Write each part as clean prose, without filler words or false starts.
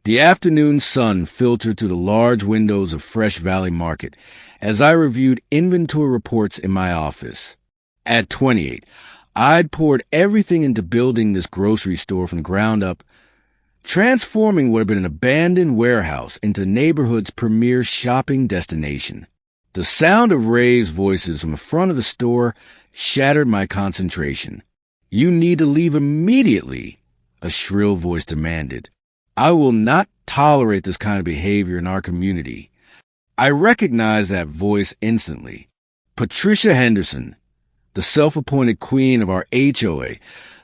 The afternoon sun filtered through the large windows of Fresh Valley Market as I reviewed inventory reports in my office. At 28, I'd poured everything into building this grocery store from the ground up, transforming what had been an abandoned warehouse into the neighborhood's premier shopping destination. The sound of Ray's voices from the front of the store shattered my concentration. "You need to leave immediately," a shrill voice demanded. "I will not tolerate this kind of behavior in our community." I recognized that voice instantly. Patricia Henderson, the self-appointed queen of our HOA,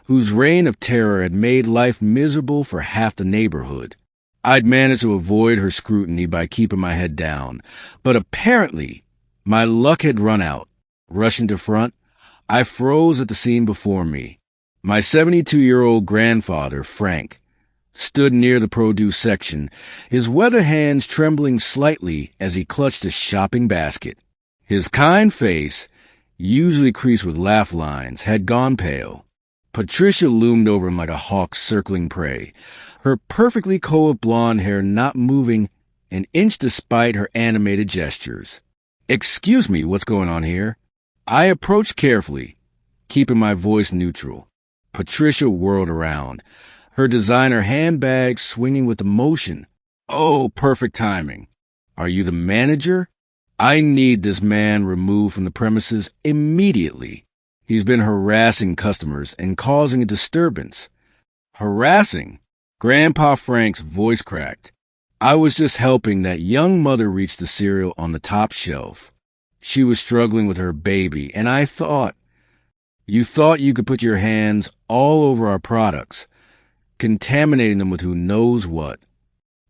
whose reign of terror had made life miserable for half the neighborhood. I'd managed to avoid her scrutiny by keeping my head down, but apparently my luck had run out. Rushing to front, I froze at the scene before me. My 72-year-old grandfather, Frank, stood near the produce section, his weather hands trembling slightly as he clutched a shopping basket. His kind face, usually creased with laugh lines, had gone pale. Patricia loomed over him like a hawk circling prey, her perfectly coiled blonde hair not moving an inch despite her animated gestures. "Excuse me, what's going on here?" I approached carefully, keeping my voice neutral. Patricia whirled around, her designer handbag swinging with emotion. "Oh, perfect timing. Are you the manager? I need this man removed from the premises immediately. He's been harassing customers and causing a disturbance." "Harassing?" Grandpa Frank's voice cracked. "I was just helping that young mother reach the cereal on the top shelf. She was struggling with her baby, and I thought..." "You thought you could put your hands all over our products, contaminating them with who knows what."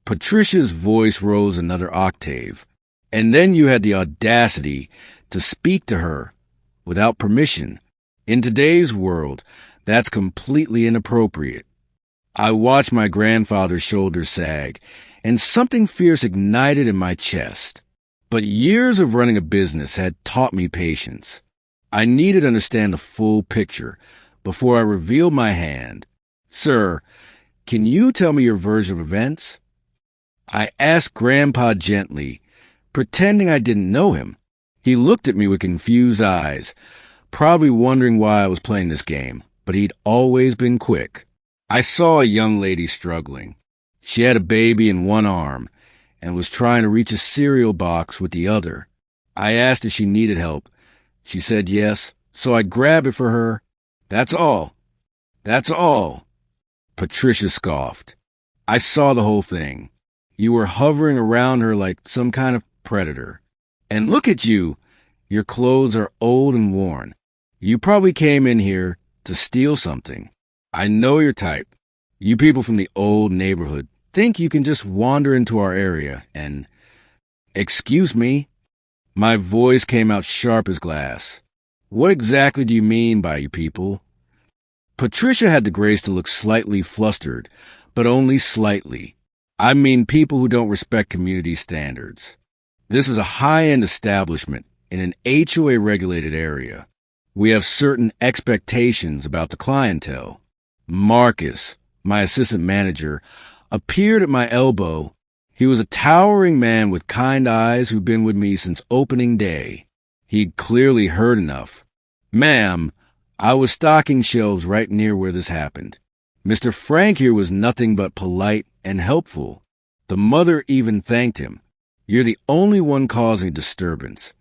Patricia's voice rose another octave. "And then you had the audacity to speak to her without permission. In today's world, that's completely inappropriate." I watched my grandfather's shoulders sag, and something fierce ignited in my chest. But years of running a business had taught me patience. I needed to understand the full picture before I revealed my hand. "Sir, can you tell me your version of events?" I asked Grandpa gently, pretending I didn't know him. He looked at me with confused eyes, probably wondering why I was playing this game, but he'd always been quick. "I saw a young lady struggling. She had a baby in one arm and was trying to reach a cereal box with the other. I asked if she needed help. She said yes, so I grabbed it for her. That's all. That's all." Patricia scoffed. "I saw the whole thing. You were hovering around her like some kind of predator. And look at you. Your clothes are old and worn. You probably came in here to steal something. I know your type. You people from the old neighborhood think you can just wander into our area and..." "Excuse me?" My voice came out sharp as glass. "What exactly do you mean by you people?" Patricia had the grace to look slightly flustered, but only slightly. "I mean people who don't respect community standards. This is a high-end establishment in an HOA-regulated area. We have certain expectations about the clientele." Marcus, my assistant manager, appeared at my elbow. He was a towering man with kind eyes who'd been with me since opening day. He'd clearly heard enough. "Ma'am, I was stocking shelves right near where this happened. Mr. Frank here was nothing but polite and helpful. The mother even thanked him. You're the only one causing disturbance."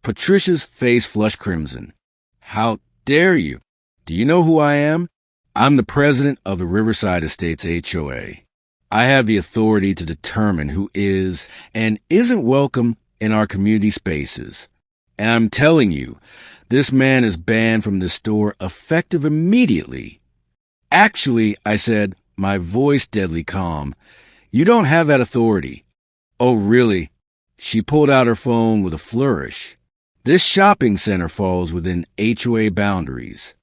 Patricia's face flushed crimson. "How dare you? Do you know who I am? I'm the president of the Riverside Estates HOA. I have the authority to determine who is and isn't welcome in our community spaces. And I'm telling you, this man is banned from this store effective immediately." "Actually," I said, my voice deadly calm, "you don't have that authority." "Oh, really?" She pulled out her phone with a flourish. "This shopping center falls within HOA boundaries.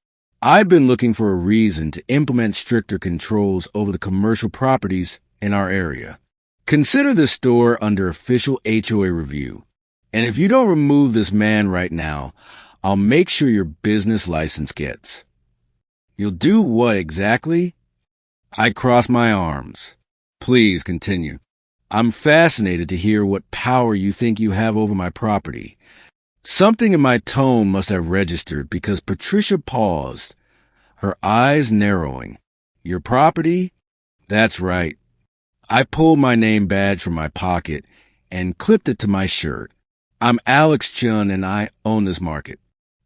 I've been looking for a reason to implement stricter controls over the commercial properties in our area. Consider this store under official HOA review. And if you don't remove this man right now, I'll make sure your business license gets." "You'll do what exactly?" I crossed my arms. Please continue. I'm fascinated to hear what power you think you have over my property. Something in my tone must have registered because Patricia paused, her eyes narrowing. Your property? That's right. I pulled my name badge from my pocket and clipped it to my shirt. I'm Alex Chun and I own this market.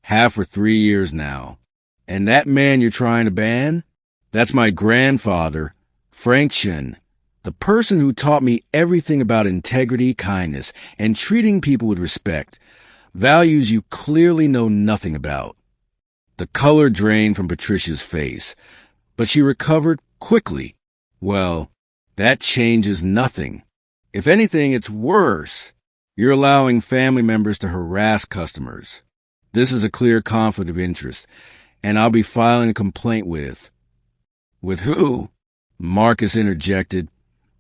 Have for 3 years now. And that man you're trying to ban? That's my grandfather, Frank Chun, the person who taught me everything about integrity, kindness, and treating people with respect, values you clearly know nothing about. The color drained from Patricia's face, but she recovered quickly. Well, that changes nothing. If anything, it's worse. You're allowing family members to harass customers. This is a clear conflict of interest, and I'll be filing a complaint with... With who? Marcus interjected,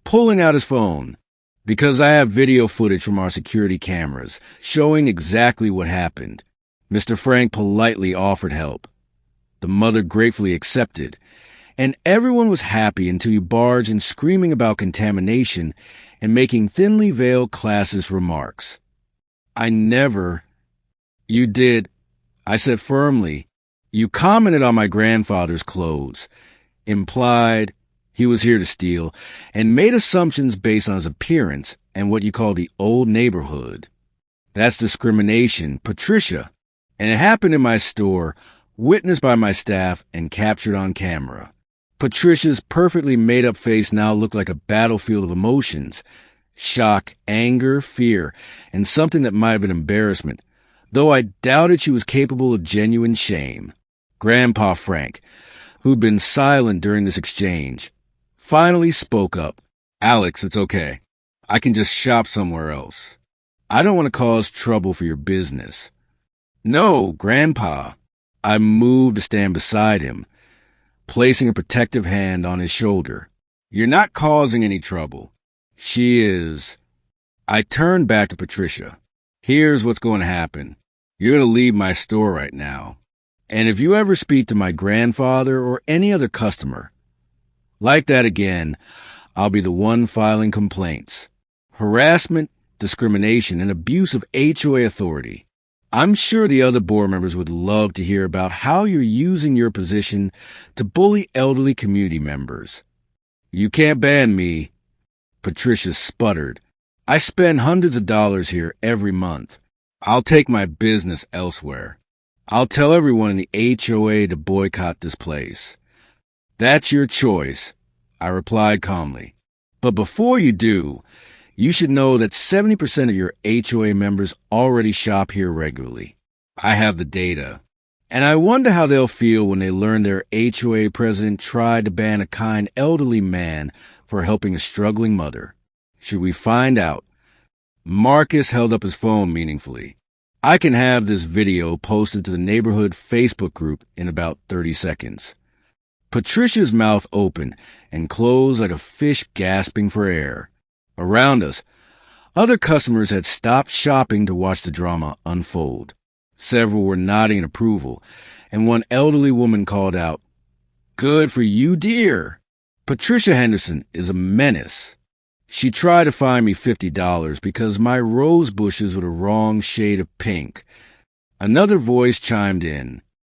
pulling out his phone. Because I have video footage from our security cameras showing exactly what happened. Mr. Frank politely offered help. The mother gratefully accepted, and everyone was happy until you barged in screaming about contamination and making thinly veiled classist remarks. I never... You did, I said firmly. You commented on my grandfather's clothes, implied he was here to steal, and made assumptions based on his appearance and what you call the old neighborhood. That's discrimination, Patricia, and it happened in my store, witnessed by my staff and captured on camera. Patricia's perfectly made-up face now looked like a battlefield of emotions, shock, anger, fear, and something that might have been embarrassment, though I doubted she was capable of genuine shame. Grandpa Frank, who'd been silent during this exchange, finally spoke up. Alex, it's okay. I can just shop somewhere else. I don't want to cause trouble for your business. No, Grandpa. I moved to stand beside him, placing a protective hand on his shoulder. You're not causing any trouble. She is. I turned back to Patricia. Here's what's going to happen. You're going to leave my store right now. And if you ever speak to my grandfather or any other customer like that again, I'll be the one filing complaints. Harassment, discrimination, and abuse of HOA authority. I'm sure the other board members would love to hear about how you're using your position to bully elderly community members. You can't ban me. Patricia sputtered. I spend hundreds of dollars here every month. I'll take my business elsewhere. I'll tell everyone in the HOA to boycott this place. That's your choice, I replied calmly. But before you do, you should know that 70% of your HOA members already shop here regularly. I have the data. And I wonder how they'll feel when they learn their HOA president tried to ban a kind elderly man for helping a struggling mother. Should we find out? Marcus held up his phone meaningfully. I can have this video posted to the neighborhood Facebook group in about 30 seconds. Patricia's mouth opened and closed like a fish gasping for air. Around us, other customers had stopped shopping to watch the drama unfold. Several were nodding in approval, and one elderly woman called out, "Good for you, dear. Patricia Henderson is a menace. She tried to fine me $50 because my rose bushes were the wrong shade of pink." Another voice chimed in,